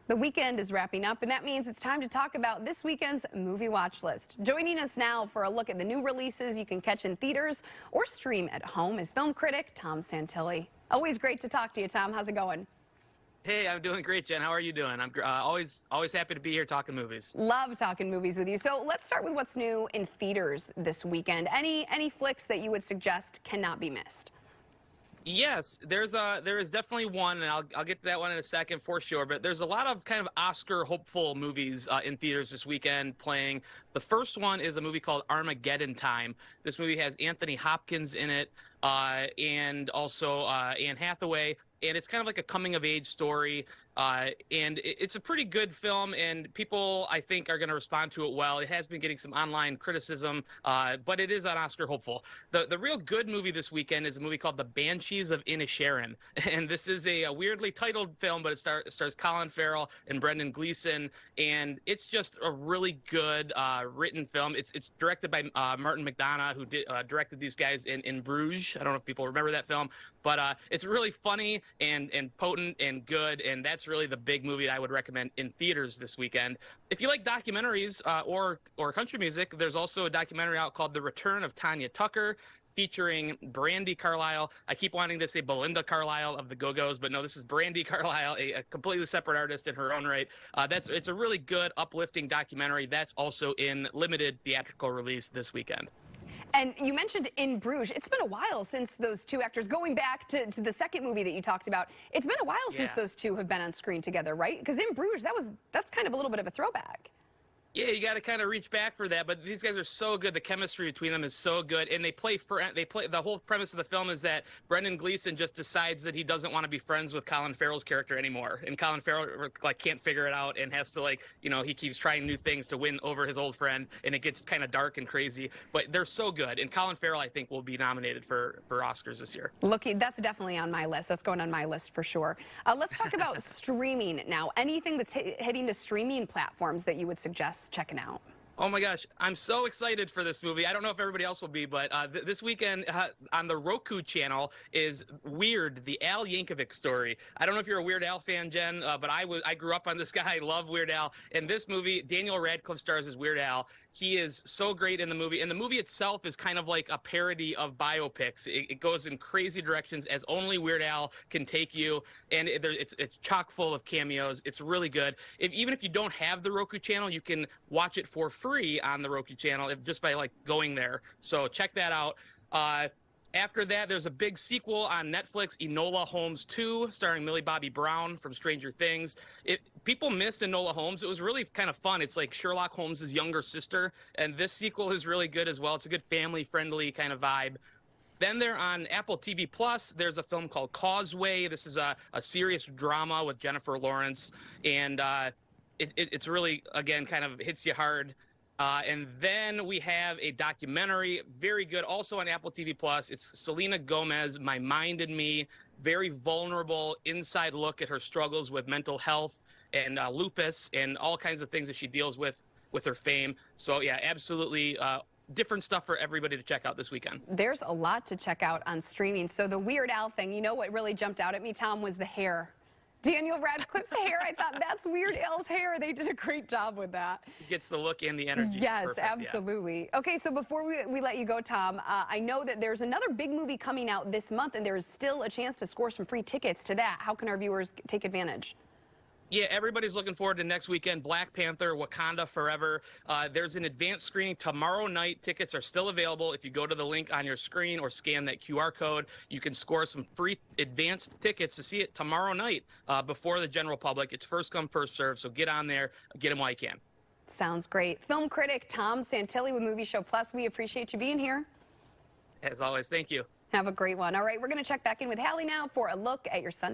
The weekend is wrapping up, and that means it's time to talk about this weekend's movie watch list. Joining us now for a look at the new releases you can catch in theaters or stream at home is film critic Tom Santilli. Always great to talk to you, Tom. How's it going? Hey, I'm doing great, Jen. How are you doing? I'm always happy to be here talking movies. Love talking movies with you. So let's start with what's new in theaters this weekend. Any flicks that you would suggest cannot be missed? Yes, there is definitely one, and I'll get to that one in a second for sure. But there's a lot of kind of Oscar hopeful movies in theaters this weekend playing. The first one is a movie called Armageddon Time. This movie has Anthony Hopkins in it, and also Anne Hathaway. And it's kind of like a coming-of-age story, and it's a pretty good film, and people, I think, are going to respond to it well. It has been getting some online criticism, but it is an Oscar hopeful. The real good movie this weekend is a movie called The Banshees of Inisherin, and this is a weirdly titled film, but it stars Colin Farrell and Brendan Gleeson, and it's just a really good written film. It's directed by Martin McDonagh, who directed these guys in Bruges. I don't know if people remember that film, but it's really funny and potent and good, and that's really the big movie that I would recommend in theaters this weekend. If you like documentaries or country music, there's also a documentary out called The Return of Tanya Tucker, featuring Brandi Carlile. I keep wanting to say Belinda Carlisle of the Go-Go's, but no, this is Brandi Carlile, a completely separate artist in her own right. It's a really good, uplifting documentary that's also in limited theatrical release this weekend. And you mentioned In Bruges. It's been a while since those two actors, going back to the second movie that you talked about, it's been a while since those two have been on screen together, right? Because In Bruges, that's kind of a little bit of a throwback. Yeah, you got to kind of reach back for that, but these guys are so good. The chemistry between them is so good, and they play. The whole premise of the film is that Brendan Gleeson just decides that he doesn't want to be friends with Colin Farrell's character anymore, and Colin Farrell can't figure it out and has to he keeps trying new things to win over his old friend, and it gets kind of dark and crazy. But they're so good, and Colin Farrell, I think, will be nominated for Oscars this year. That's definitely on my list. That's going on my list for sure. Let's talk about streaming now. Anything that's hitting the streaming platforms that you would suggest checking out? Oh my gosh, I'm so excited for this movie. I don't know if everybody else will be, but this weekend on the Roku channel is Weird, the Al Yankovic story. I don't know if you're a Weird Al fan, Jen, but I grew up on this guy. I love Weird Al. In this movie, Daniel Radcliffe stars as Weird Al. He is so great in the movie, and the movie itself is kind of like a parody of biopics. It goes in crazy directions as only Weird Al can take you, and it's chock full of cameos. It's really good. Even if you don't have the Roku channel, you can watch it for free on the Roku channel just by going there. So check that out. After that, there's a big sequel on Netflix, Enola Holmes 2, starring Millie Bobby Brown from Stranger Things. People missed Enola Holmes. It was really kind of fun. It's like Sherlock Holmes' younger sister, and this sequel is really good as well. It's a good family-friendly kind of vibe. Then there on Apple TV Plus, there's a film called Causeway. This is a serious drama with Jennifer Lawrence, and it's really, again, kind of hits you hard. And then we have a documentary, very good, also on Apple TV Plus. It's Selena Gomez, My Mind and Me, very vulnerable inside look at her struggles with mental health and lupus and all kinds of things that she deals with her fame. So yeah, absolutely different stuff for everybody to check out this weekend. There's a lot to check out on streaming. So the Weird Al thing, you know what really jumped out at me, Tom, was the hair. Daniel Radcliffe's hair, I thought that's Weird Al's hair. They did a great job with that. Gets the look and the energy. Yes, perfect, absolutely. Yeah. Okay, so before we let you go, Tom, I know that there's another big movie coming out this month, and there's still a chance to score some free tickets to that. How can our viewers take advantage? Yeah, everybody's looking forward to next weekend. Black Panther, Wakanda Forever. There's an advanced screening tomorrow night. Tickets are still available. If you go to the link on your screen or scan that QR code, you can score some free advanced tickets to see it tomorrow night before the general public. It's first come, first serve, so get on there, get them while you can. Sounds great. Film critic Tom Santilli with Movie Show Plus. We appreciate you being here. As always, thank you. Have a great one. All right, we're going to check back in with Hallie now for a look at your Sunday.